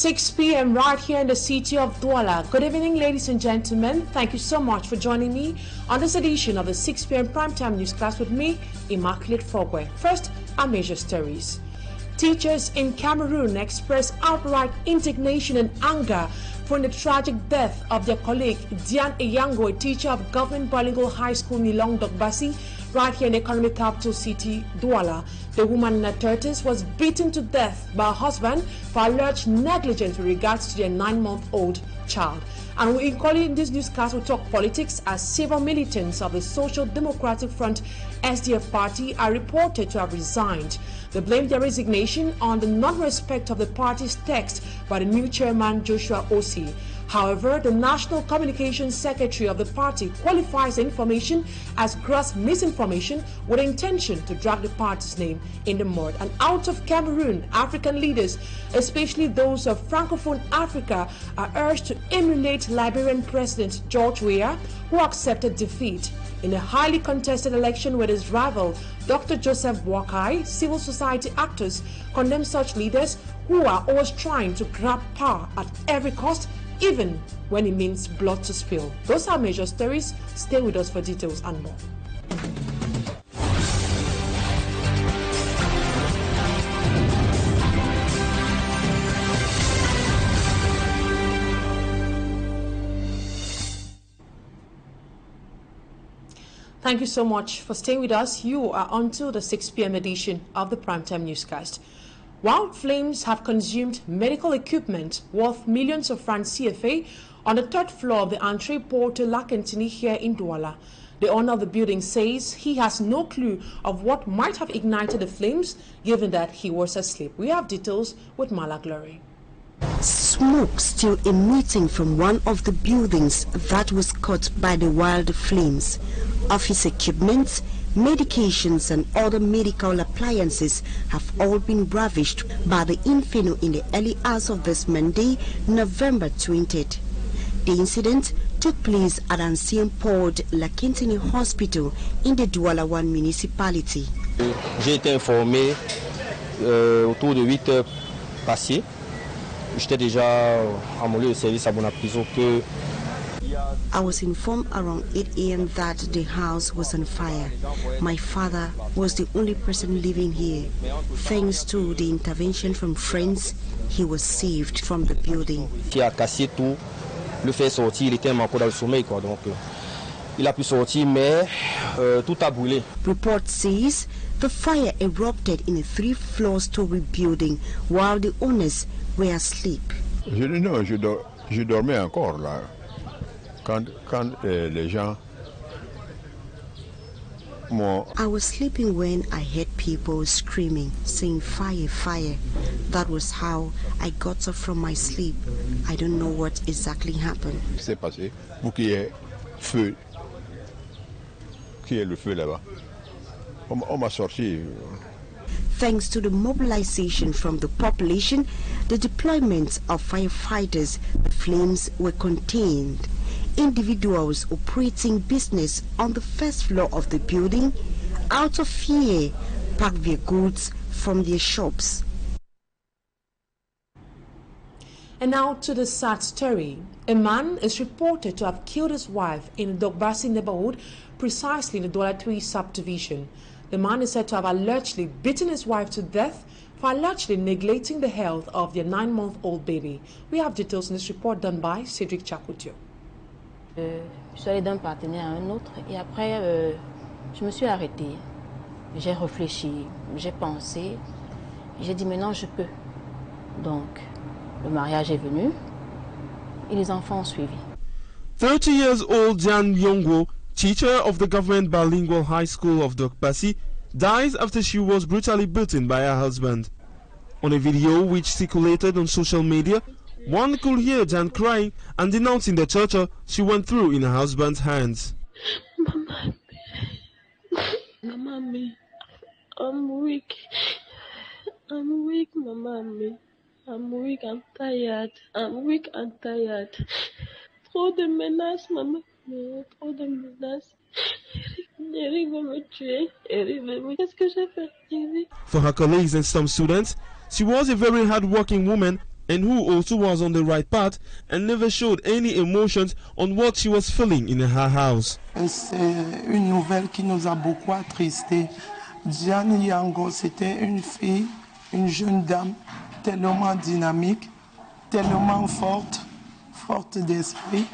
6 p.m. right here in the city of Douala. Good evening, ladies and gentlemen. Thank you so much for joining me on this edition of the 6 p.m. primetime newscast with me, Immaculate Fogwe. First, our major stories. Teachers in Cameroon express outright indignation and anger for the tragic death of their colleague Diane Eyango, a teacher of Government Bilingual High School Nilong Dogbasi, right here in the economic capital city, Douala. The woman in her 30s was beaten to death by her husband for alleged negligence with regards to their 9-month-old child. And we equally in this newscast, we talk politics as several militants of the Social Democratic Front SDF party are reported to have resigned. They blame their resignation on the non-respect of the party's text by the new chairman Joshua Osi. However, the National Communications Secretary of the party qualifies the information as gross misinformation with the intention to drag the party's name in the mud. And out of Cameroon, African leaders, especially those of Francophone Africa, are urged to emulate Liberian President George Weah, who accepted defeat in a highly contested election with his rival, Dr. Joseph Boakai. Civil society actors condemn such leaders who are always trying to grab power at every cost, even when it means blood to spill. Those are major stories. Stay with us for details and more. Thank you so much for staying with us. You are on to the 6 p.m. edition of the Primetime Newscast. Wild flames have consumed medical equipment worth millions of francs CFA on the 3rd floor of the Entree Porte La Cantini here in Douala. The owner of the building says he has no clue of what might have ignited the flames, given that he was asleep. We have details with Mala Glory. Smoke still emitting from one of the buildings that was caught by the wild flames. Office equipment, medications and other medical appliances have all been ravished by the inferno in the early hours of this Monday, November 20th. The incident took place at Ancien Port La Quintini Hospital in the Douala 1 municipality. J'ai été informé autour de 8 heures passées. J'étais déjà à mon lieu de service à Bonaprison que I was informed around 8 a.m. that the house was on fire. My father was the only person living here. Thanks to the intervention from friends, he was saved from the building. Qui a cassé tout, le fait sortir, il était encore dans le sommeil quoi, donc il a pu sortir mais tout a brûlé. Report says the fire erupted in a 3-floor story building while the owners were asleep. Je dormais encore là. Quand les gens I was sleeping when I heard people screaming, saying fire, fire. That was how I got up from my sleep. I don't know what exactly happened. C'est passé pour qu'il y ait feu. Qu'il y ait le feu là-bas. On m'a sorti. Thanks to the mobilization from the population, the deployment of firefighters, the flames were contained. Individuals operating business on the 1st floor of the building, out of fear, packed their goods from their shops. And now to the sad story. A man is reported to have killed his wife in the Dogbasi neighborhood, precisely in the Douala 3 subdivision. The man is said to have allegedly beaten his wife to death for allegedly neglecting the health of their 9-month-old baby. We have details in this report done by Cedric Chakutio. Je suis allée d'un partenaire à un autre et après je me suis arrêtée. J'ai réfléchi, j'ai pensé, j'ai dit maintenant je peux. Donc le mariage est venu et les enfants ont suivi. 30 years old Diane Eyango, teacher of the Government Bilingual High School of Dogbasi, dies after she was brutally beaten by her husband. On a video which circulated on social media, one could hear Diane crying and denouncing the torture she went through in her husband's hands. Mama, I'm weak. I'm weak, Mama. I'm weak, I'm tired. I'm weak and tired. Trop de menaces, Maman. Trop de menaces. Eric va me tuer. Eric va me... Qu'est-ce que j'ai fait? For her colleagues and some students, she was a very hard-working woman and who also was on the right path and never showed any emotions on what she was feeling in her house. C'est une nouvelle qui nous a beaucoup attristés. Diane Yango, c'était une fille, une jeune dame tellement dynamique, tellement forte d'esprit,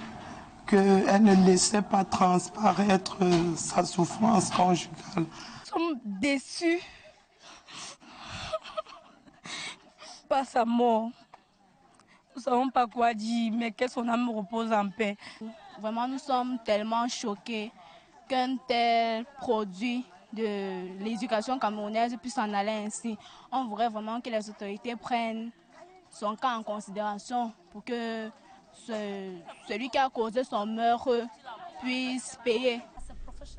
qu'elle ne laissait pas transparaître sa souffrance conjugale. Nous sommes déçus par sa mort. Nous ne savons pas quoi dire, mais que son âme repose en paix. Vraiment, nous sommes tellement choqués qu'un tel produit de l'éducation camerounaise puisse s'en aller ainsi. On voudrait vraiment que les autorités prennent son cas en considération pour que celui qui a causé son meurtre puisse payer.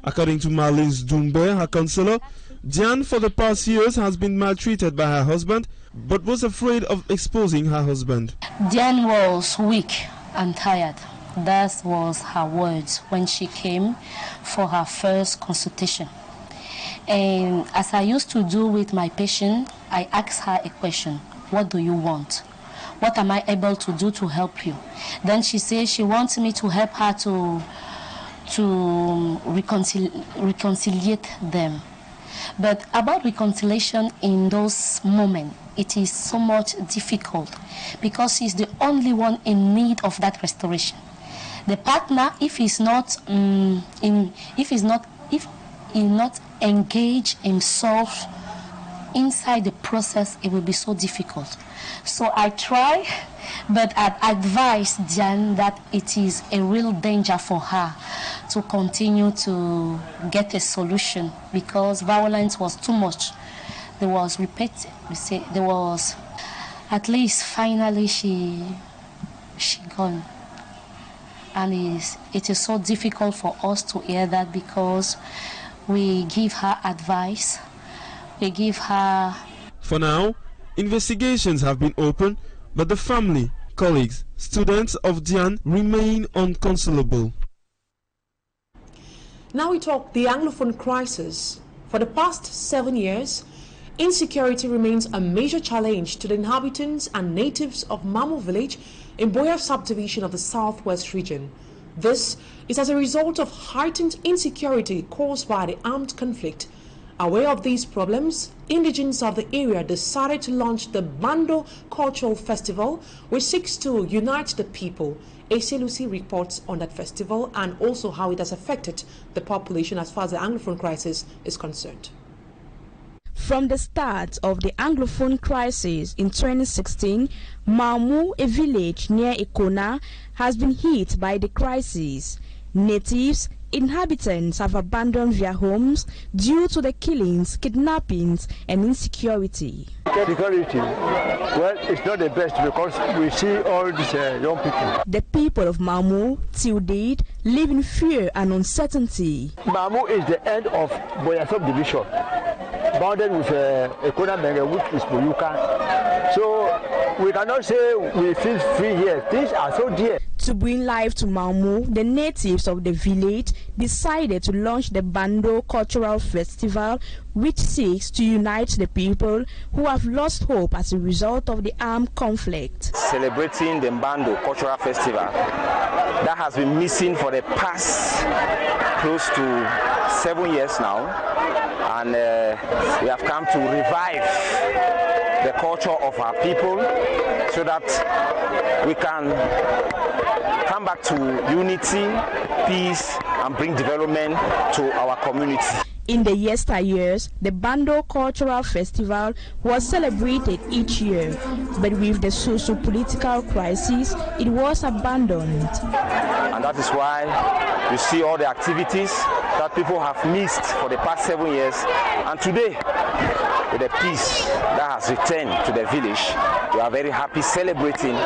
According to Marlene Dunber, her counselor, Diane for the past years has been maltreated by her husband but was afraid of exposing her husband. Diane was weak and tired. That was her words when she came for her first consultation. And as I used to do with my patient, I asked her a question: what do you want? What am I able to do to help you? Then she said she wants me to help her to reconciliate them. But about reconciliation in those moments, it is so much difficult because she's the only one in need of that restoration. The partner, if he's not engaged himself inside the process, it will be so difficult. So I try, but I advise Diane that it is a real danger for her to continue to get a solution because violence was too much. There was there was, at least finally she gone. And it is so difficult for us to hear that because we give her advice, we give her... For now, investigations have been opened, but the family, colleagues, students of Diane remain unconsolable. Now we talk the Anglophone crisis. For the past 7 years, insecurity remains a major challenge to the inhabitants and natives of Mamu village in Boya subdivision of the southwest region. This is as a result of heightened insecurity caused by the armed conflict. Aware of these problems, indigents of the area decided to launch the Bando Cultural Festival, which seeks to unite the people. AC Lucy reports on that festival and also how it has affected the population as far as the Anglophone crisis is concerned. From the start of the Anglophone crisis in 2016, Mamu, a village near Equinoxe, has been hit by the crisis. Natives, inhabitants have abandoned their homes due to the killings, kidnappings, and insecurity. Security, well, it's not the best because we see all these young people. The people of Mamu, till date, live in fear and uncertainty. Mamu is the end of Boya subdivision, bounded with Equinoxe, which is Boyuka. So we cannot say we feel free here. Things are so dear. To bring life to Mamu, the natives of the village decided to launch the Bando Cultural Festival, which seeks to unite the people who have lost hope as a result of the armed conflict. Celebrating the Bando Cultural Festival that has been missing for the past close to 7 years now, and we have come to revive the culture of our people so that we can come back to unity, peace, and bring development to our community. In the yesteryears, the Bando Cultural Festival was celebrated each year, but with the socio-political crisis, it was abandoned. And that is why you see all the activities that people have missed for the past 7 years. And today, with the peace that has returned to the village, we are very happy celebrating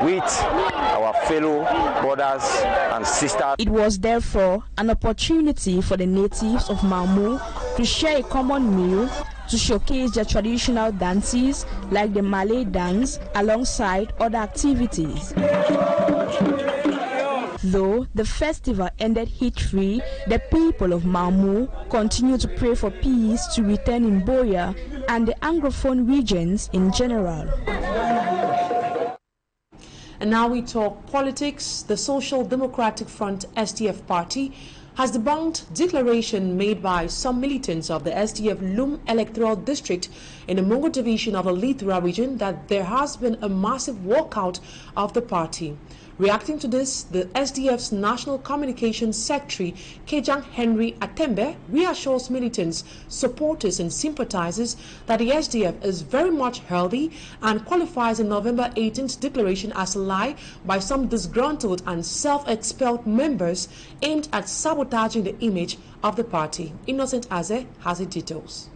with our fellow brothers and sisters. It was therefore an opportunity for the natives of Mamu to share a common meal, to showcase their traditional dances like the Malay dance alongside other activities. Though the festival ended hit-free, the people of Mamu continue to pray for peace to return in Boya and the Anglophone regions in general. And now we talk politics. The Social Democratic Front SDF party has debunked declaration made by some militants of the SDF Lum electoral district in the Mongo division of the Lithura region that there has been a massive walkout of the party. Reacting to this, the SDF's National Communications Secretary, Kejang Henry Atembe, reassures militants, supporters and sympathizers that the SDF is very much healthy and qualifies the November 18th declaration as a lie by some disgruntled and self-expelled members aimed at sabotaging the image of the party. Innocent Aze has the details.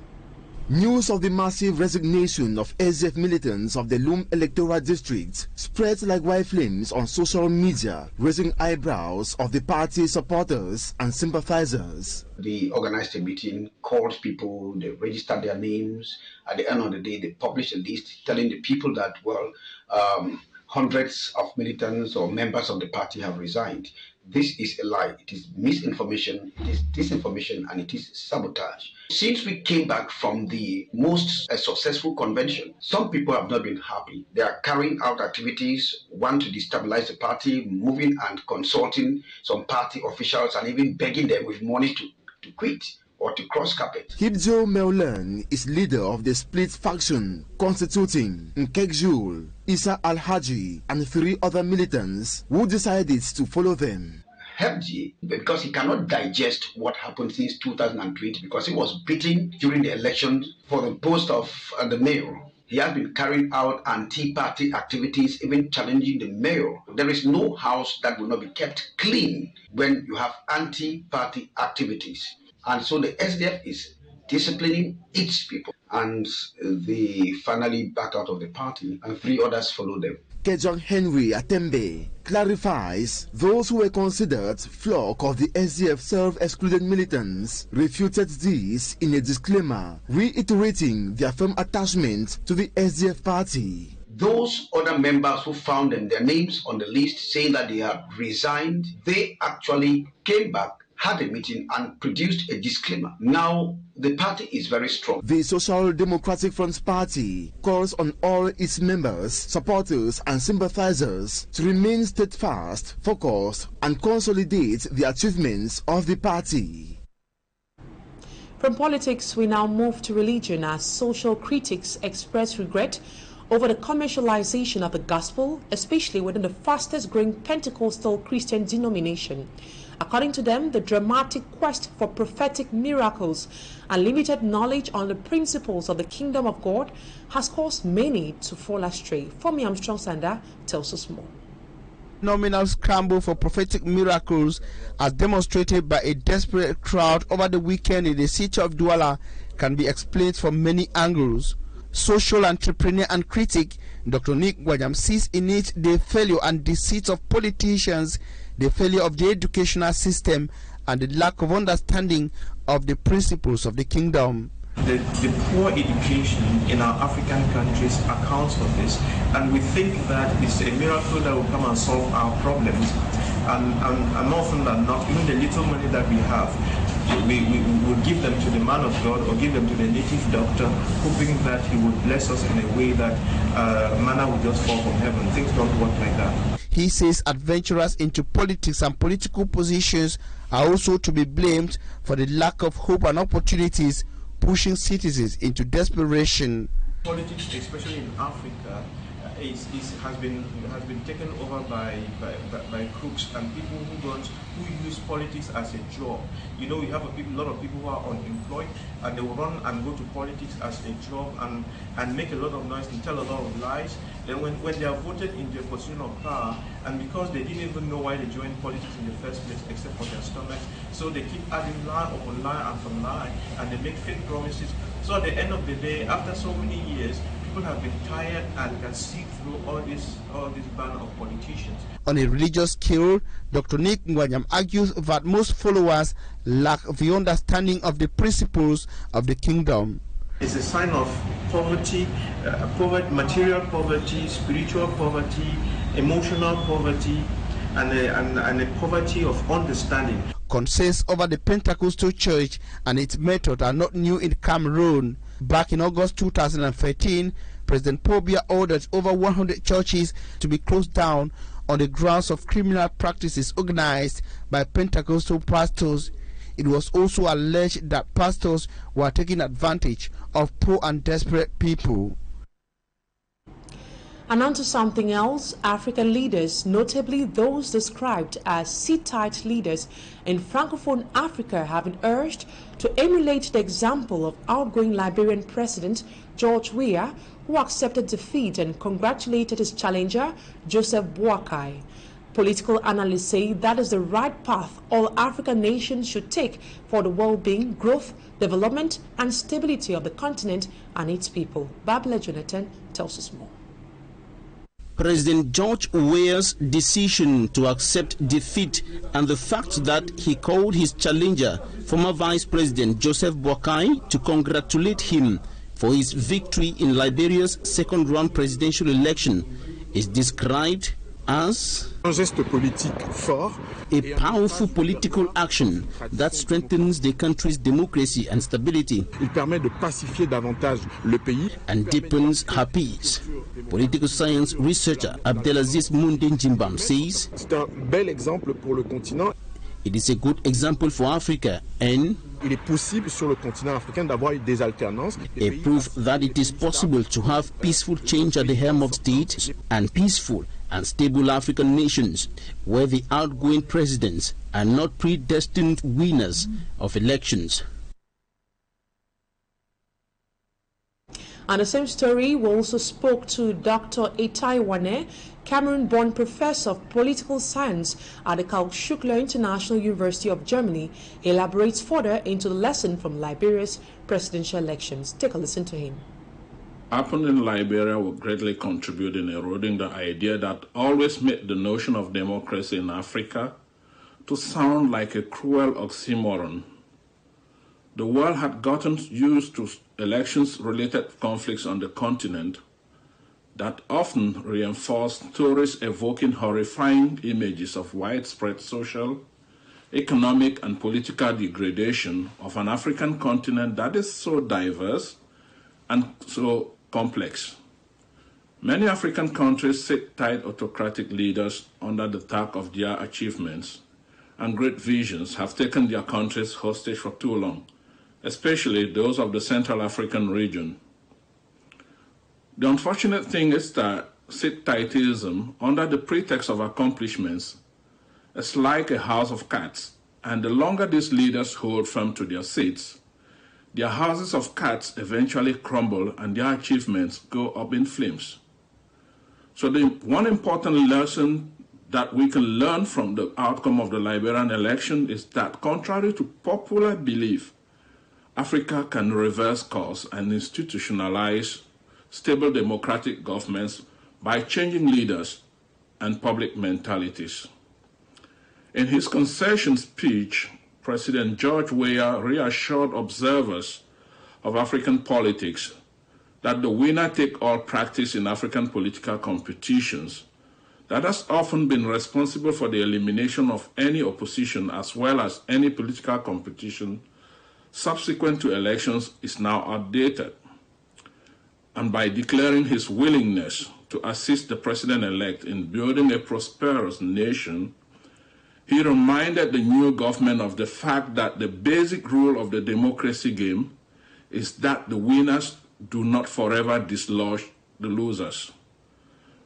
News of the massive resignation of SDF militants of the Lum electoral district spreads like white flames on social media, raising eyebrows of the party's supporters and sympathizers. They organized a meeting, called people, they registered their names. At the end of the day, they published a list telling the people that, well, hundreds of militants or members of the party have resigned. This is a lie. It is misinformation, it is disinformation, and it is sabotage. Since we came back from the most successful convention, some people have not been happy. They are carrying out activities, want to destabilize the party, moving and consulting some party officials and even begging them with money to quit or to cross carpet. Hibjo Meulan is leader of the split faction constituting Nkekjul, Isa Al-Haji and 3 other militants who decided to follow them. Hebji, because he cannot digest what happened since 2020 because he was beaten during the election for the post of the mayor. He has been carrying out anti-party activities, even challenging the mayor. There is no house that will not be kept clean when you have anti-party activities. And so the SDF is disciplining its people, and they finally backed out of the party, and 3 others followed them. Kejang Henry Atembe clarifies those who were considered flock of the SDF self-excluded militants refuted this in a disclaimer, reiterating their firm attachment to the SDF party. Those other members who found their names on the list saying that they had resigned, they actually came back, had a meeting and produced a disclaimer. Now the party is very strong. The Social Democratic Front Party calls on all its members, supporters and sympathizers to remain steadfast, focused and consolidate the achievements of the party. From politics, we now move to religion as social critics express regret over the commercialization of the gospel, especially within the fastest growing Pentecostal Christian denomination. According to them, the dramatic quest for prophetic miracles and limited knowledge on the principles of the kingdom of God has caused many to fall astray. Fomi Armstrong Sanda tells us more. Nominal scramble for prophetic miracles as demonstrated by a desperate crowd over the weekend in the city of Douala can be explained from many angles. Social entrepreneur and critic Dr. Nick Wajam sees in it the failure and deceit of politicians, the failure of the educational system, and the lack of understanding of the principles of the kingdom. The poor education in our African countries accounts for this, and we think that it's a miracle that will come and solve our problems. And often than not, even the little money that we have, we will give them to the man of God or give them to the native doctor, hoping that he would bless us in a way that manna will just fall from heaven. Things don't work like that. He says adventurers into politics and political positions are also to be blamed for the lack of hope and opportunities, pushing citizens into desperation. Politics, especially in Africa, has been taken over by crooks and people who use politics as a job. You know, we have a lot of people who are unemployed, and they will run and go to politics as a job and make a lot of noise and tell a lot of lies. Then when they are voted in their position of power, and because they didn't even know why they joined politics in the first place except for their stomachs, so they keep adding lie upon lie upon lie, and they make fake promises. So at the end of the day, after so many years, people have been tired and can see through all this band of politicians. On a religious scale, Dr. Nick Nwanyam argues that most followers lack the understanding of the principles of the kingdom. It's a sign of poverty, material poverty, spiritual poverty, emotional poverty, and a poverty of understanding. Concerns over the Pentecostal Church and its method are not new in Cameroon. Back in August 2013, President Paul Biya ordered over 100 churches to be closed down on the grounds of criminal practices organized by Pentecostal pastors. It was also alleged that pastors were taking advantage of poor and desperate people. And on to something else, African leaders, notably those described as sit-tight leaders in Francophone Africa, have been urged to emulate the example of outgoing Liberian President George Weah, who accepted defeat and congratulated his challenger, Joseph Boakai. Political analysts say that is the right path all African nations should take for the well-being, growth, development and stability of the continent and its people. Babla Jonathan tells us more. President George Weah's decision to accept defeat and the fact that he called his challenger, former Vice President Joseph Boakai, to congratulate him for his victory in Liberia's second-round presidential election is described as a powerful political action that strengthens the country's democracy and stability and deepens her peace. Political science researcher Abdelaziz Moundin Jimbam says it is a good example for Africa and a proof that it is possible to have peaceful change at the helm of state and peaceful and stable African nations where the outgoing presidents are not predestined winners of elections. On the same story, we also spoke to Dr. Itai Wane, Cameroon-born professor of political science at the Karl Schuckler International University of Germany. He elaborates further into the lesson from Liberia's presidential elections. Take a listen to him. Happened in Liberia will greatly contribute in eroding the idea that always made the notion of democracy in Africa to sound like a cruel oxymoron. The world had gotten used to elections-related conflicts on the continent that often reinforced stories evoking horrifying images of widespread social, economic, and political degradation of an African continent that is so diverse and so complex. Many African countries sit tight autocratic leaders under the tag of their achievements and great visions have taken their countries hostage for too long, especially those of the Central African region. The unfortunate thing is that sit-tightism, under the pretext of accomplishments, is like a house of cards, and the longer these leaders hold firm to their seats, their houses of cards eventually crumble and their achievements go up in flames. So the one important lesson that we can learn from the outcome of the Liberian election is that, contrary to popular belief, Africa can reverse course and institutionalize stable democratic governments by changing leaders and public mentalities. In his concession speech, President George Weah reassured observers of African politics that the winner-take-all practice in African political competitions that has often been responsible for the elimination of any opposition as well as any political competition subsequent to elections is now outdated. And by declaring his willingness to assist the president-elect in building a prosperous nation, he reminded the new government of the fact that the basic rule of the democracy game is that the winners do not forever dislodge the losers.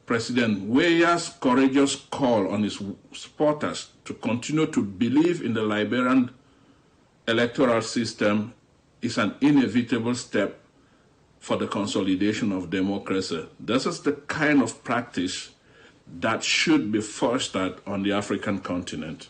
President Weah's courageous call on his supporters to continue to believe in the Liberian electoral system is an inevitable step for the consolidation of democracy. This is the kind of practice that should be fostered on the African continent.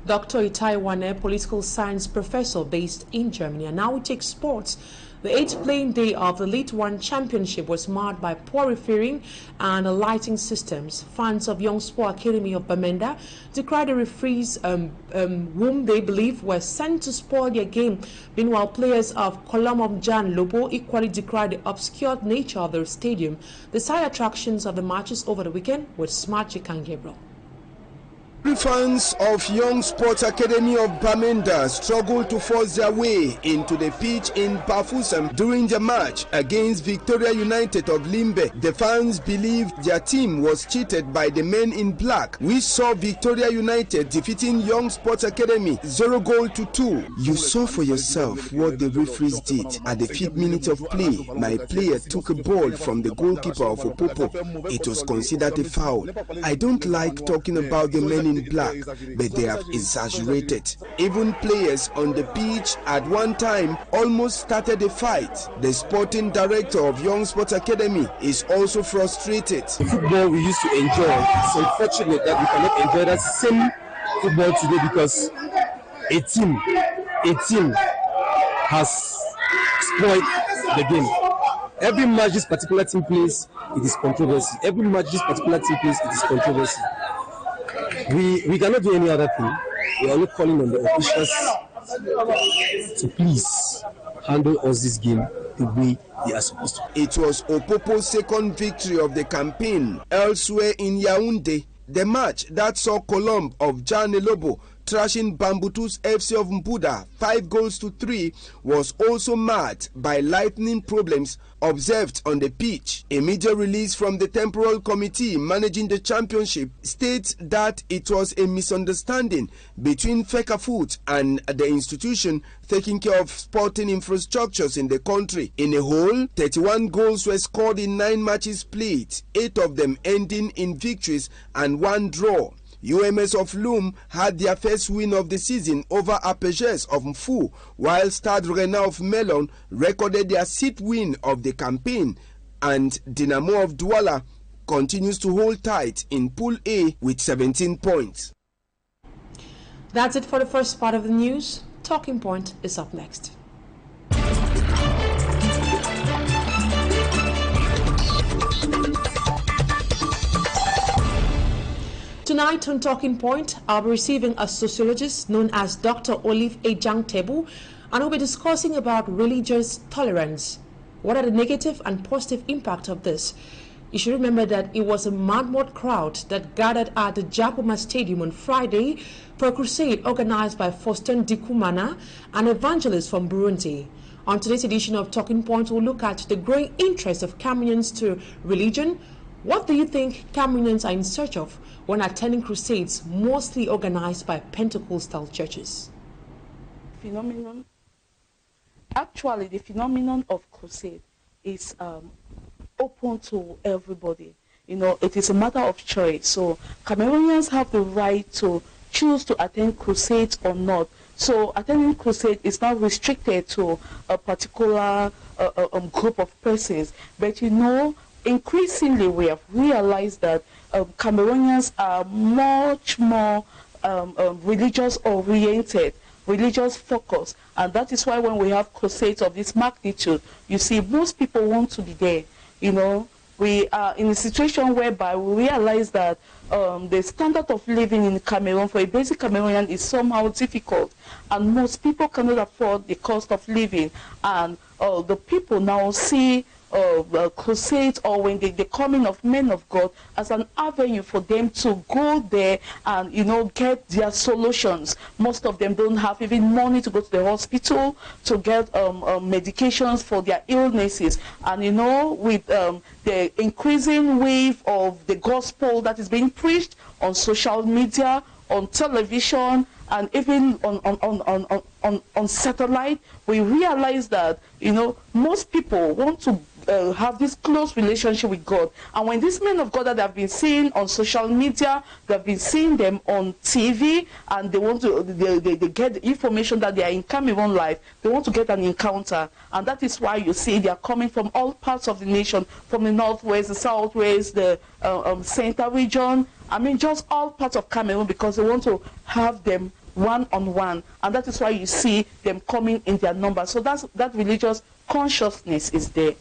Dr. Itai Wane, political science professor based in Germany. And now we take sports. The 8th playing day of the League One Championship was marred by poor refereeing and lighting systems. Fans of Young Sport Academy of Bamenda decried the referees whom they believe were sent to spoil their game. Meanwhile, players of Kolom of Jan Lobo equally decried the obscure nature of the stadium. The side attractions of the matches over the weekend were Smart Chikan Gabriel. The fans of Young Sports Academy of Bamenda struggled to force their way into the pitch in Bafoussam during the match against Victoria United of Limbe. The fans believed their team was cheated by the men in black. We saw Victoria United defeating Young Sports Academy 0-2. You saw for yourself what the referees did. At the 5th minute of play, my player took a ball from the goalkeeper of Opopo. It was considered a foul. I don't like talking about the men in black, but they have exaggerated. Even players on the pitch at one time almost started a fight. The sporting director of Young Sports Academy is also frustrated. The football we used to enjoy, it's unfortunate that we cannot enjoy that same football today because a team has spoiled the game. Every match this particular team plays, it is controversy. Every match this particular team plays, it is controversy. We cannot do any other thing. We are only calling on the officials to please handle us this game the way they are supposed to. It was Opopo's second victory of the campaign. Elsewhere in Yaoundé, the match that saw Colombe of Jan Elobo trashing Bambutus FC of Mbuda 5-3 was also marred by lightning problems observed on the pitch. A media release from the temporal committee managing the championship states that it was a misunderstanding between Fecafoot and the institution taking care of sporting infrastructures in the country. In a whole, 31 goals were scored in 9 matches played, 8 of them ending in victories and 1 draw. UMS of Loum had their first win of the season over Apages of Mfu, while Stade Rennais of Melon recorded their 6th win of the campaign, and Dynamo of Douala continues to hold tight in Pool A with 17 points. That's it for the first part of the news. Talking Point is up next. Tonight on Talking Point, I'll be receiving a sociologist known as Dr. Olive Ejang Tebu, and we'll be discussing about religious tolerance. What are the negative and positive impact of this? You should remember that it was a mad crowd that gathered at the Japoma Stadium on Friday for a crusade organized by Faustin Dikumana, an evangelist from Burundi. On today's edition of Talking Point, we'll look at the growing interest of Cameroonians to religion. What do you think Cameroonians are in search of when attending crusades mostly organized by Pentecostal churches? Actually, the phenomenon of crusade is open to everybody. You know, it is a matter of choice. So Cameroonians have the right to choose to attend crusades or not. So attending crusade is not restricted to a particular group of persons. But you know, increasingly we have realized that Cameroonians are much more religious oriented, religious focused, and that is why when we have crusades of this magnitude, you see most people want to be there. You know, we are in a situation whereby we realize that the standard of living in Cameroon for a basic Cameroonian is somehow difficult, and most people cannot afford the cost of living, and the people now see crusades, or when the coming of men of God, as an avenue for them to go there and, you know, get their solutions. Most of them don't have even money to go to the hospital to get medications for their illnesses. And you know, with the increasing wave of the gospel that is being preached on social media, on television, and even on satellite, we realize that, you know, most people want to have this close relationship with God. And when these men of God that have been seen on social media, they've been seeing them on TV, and they want to they get the information that they are in Cameroon life, they want to get an encounter. And that is why you see they are coming from all parts of the nation, from the northwest, the southwest, the center region, I mean just all parts of Cameroon, because they want to have them one-on-one, and that is why you see them coming in their numbers. So that religious consciousness is there.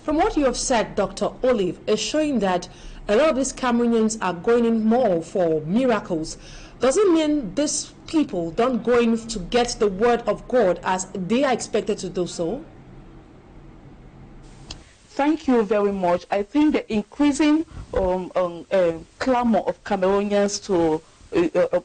From what you have said, Dr. Olive, is showing that a lot of these Cameroonians are going in more for miracles. Does it mean these people don't go in to get the word of God as they are expected to do so? Thank you very much. I think the increasing clamor of Cameroonians to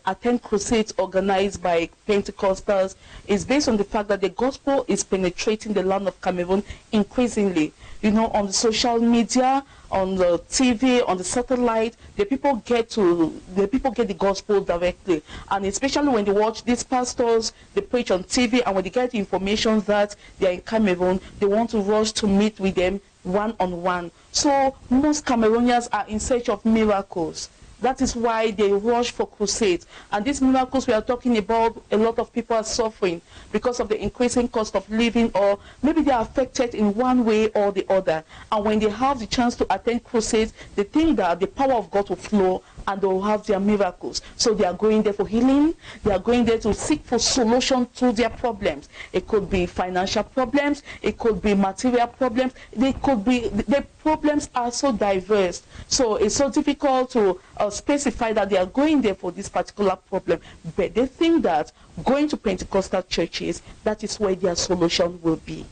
attend crusades organized by Pentecostals is based on the fact that the gospel is penetrating the land of Cameroon increasingly. You know, on the social media, on the TV, on the satellite, the people get the gospel directly. And especially when they watch these pastors, they preach on TV, and when they get information that they are in Cameroon, they want to rush to meet with them one-on-one. So most Cameroonians are in search of miracles. That is why they rush for crusades. And these miracles we are talking about, a lot of people are suffering because of the increasing cost of living, or maybe they are affected in one way or the other. And when they have the chance to attend crusades, they think that the power of God will flow and they will have their miracles. So they are going there for healing. They are going there to seek for solution to their problems. It could be financial problems. It could be material problems. They could be, the problems are so diverse. So it's so difficult to specify that they are going there for this particular problem. But they think that going to Pentecostal churches, that is where their solution will be.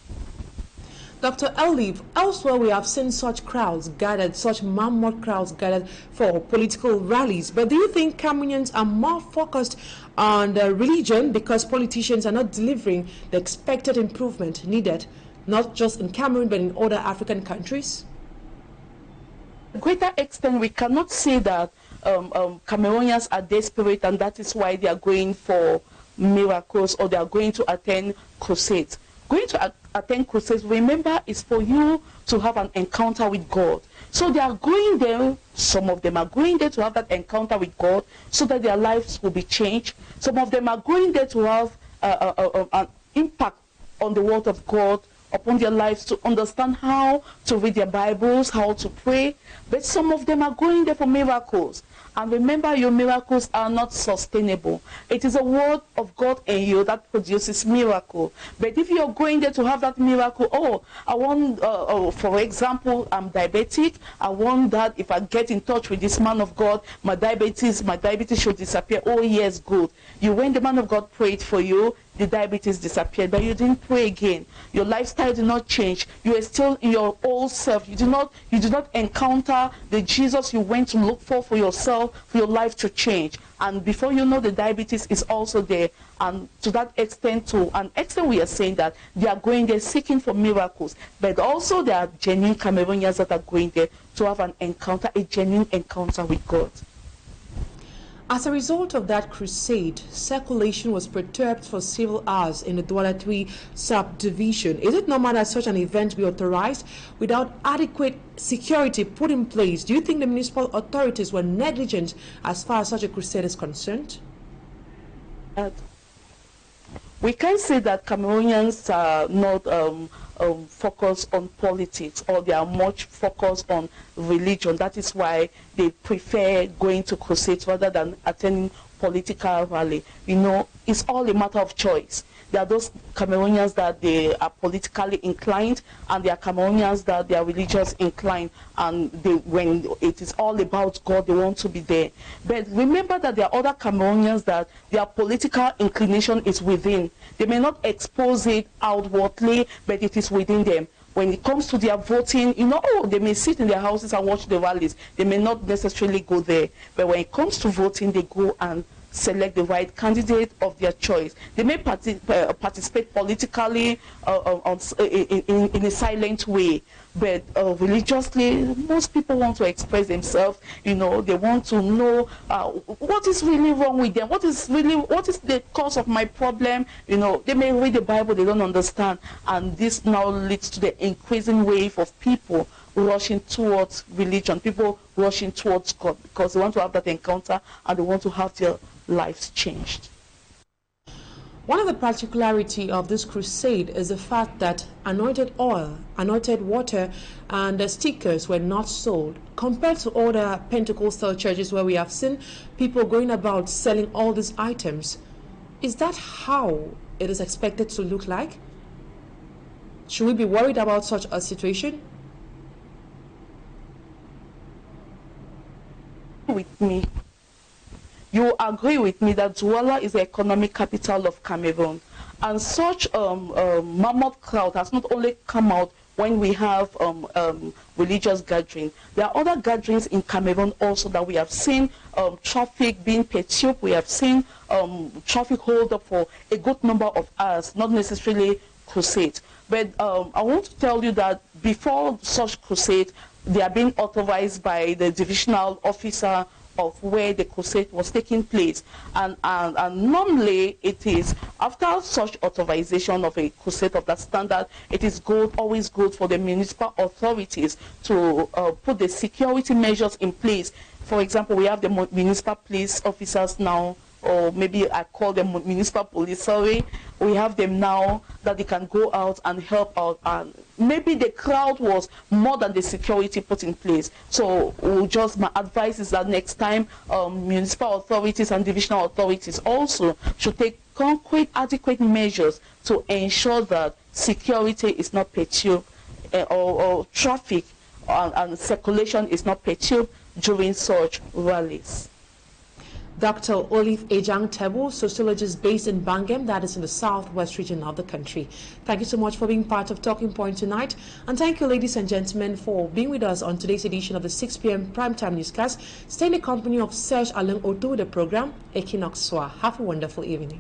Dr. Elif, elsewhere we have seen such crowds gathered, such mammoth crowds gathered for political rallies. But do you think Cameroonians are more focused on the religion because politicians are not delivering the expected improvement needed, not just in Cameroon but in other African countries? To a greater extent, we cannot say that Cameroonians are desperate and that is why they are going for miracles or they are going to attend crusades. Going to attend crusades, remember, is for you to have an encounter with God. So they are going there, some of them are going there to have that encounter with God so that their lives will be changed. Some of them are going there to have an impact on the word of God upon their lives, to understand how to read their Bibles, how to pray. But some of them are going there for miracles. And remember, your miracles are not sustainable. It is a word of God in you that produces miracle. But if you're going there to have that miracle, I want, for example, I'm diabetic. I want that if I get in touch with this man of God, my diabetes should disappear. Oh, yes, good. When the man of God prayed for you, the diabetes disappeared, but you didn't pray again. Your lifestyle did not change. You are still in your old self. You did not encounter the Jesus you went to look for yourself, for your life to change. And before you know, the diabetes is also there. And to that extent, we are saying that they are going there seeking for miracles. But also there are genuine Cameroonians that are going there to have an encounter, a genuine encounter with God. As a result of that crusade, circulation was perturbed for several hours in the Douala 3 subdivision. Is it normal that such an event be authorized without adequate security put in place? Do you think the municipal authorities were negligent as far as such a crusade is concerned? We can say that Cameroonians are not focused on politics, or they are much focused on religion. That is why they prefer going to crusades rather than attending political rally. It's all a matter of choice. There are those Cameroonians that they are politically inclined, and there are Cameroonians that they are religious inclined, and when it is all about God, they want to be there. But remember that there are other Cameroonians that their political inclination is within. They may not expose it outwardly, but it is within them. When it comes to their voting, they may sit in their houses and watch the rallies. They may not necessarily go there. But when it comes to voting, they go and select the right candidate of their choice. They may participate politically in a silent way, but religiously, most people want to express themselves. They want to know what is really wrong with them, what is the cause of my problem. They may read the Bible, they don't understand, and this now leads to the increasing wave of people rushing towards religion, people rushing towards God, because they want to have that encounter and they want to have their lives changed. One of the particularity of this crusade is the fact that anointed oil, anointed water, and stickers were not sold, compared to other Pentecostal churches where we have seen people going about selling all these items. Is that how it is expected to look like? Should we be worried about such a situation? With me, you agree with me that Douala is the economic capital of Cameroon, and such mammoth crowd has not only come out when we have religious gatherings. There are other gatherings in Cameroon also that we have seen traffic being perturbed. We have seen traffic hold up for a good number of hours, not necessarily crusade. But I want to tell you that before such crusade, they are being authorized by the divisional officer of where the crusade was taking place, and normally it is after such authorization of a crusade of that standard, it is always good for the municipal authorities to put the security measures in place. For example, we have the municipal police officers now, or maybe I call them municipal police, sorry. We have them now that they can go out and help out, and maybe the crowd was more than the security put in place. So my advice is that next time municipal authorities and divisional authorities also should take concrete, adequate measures to ensure that security is not perturbed or traffic and circulation is not perturbed during such rallies. Dr. Olive Ejang Tebo, sociologist based in Bangem, that is in the southwest region of the country. Thank you so much for being part of Talking Point tonight. And thank you, ladies and gentlemen, for being with us on today's edition of the 6 p.m. Primetime Newscast. Stay in the company of Serge Alain Odo with the program Equinoxe. Have a wonderful evening.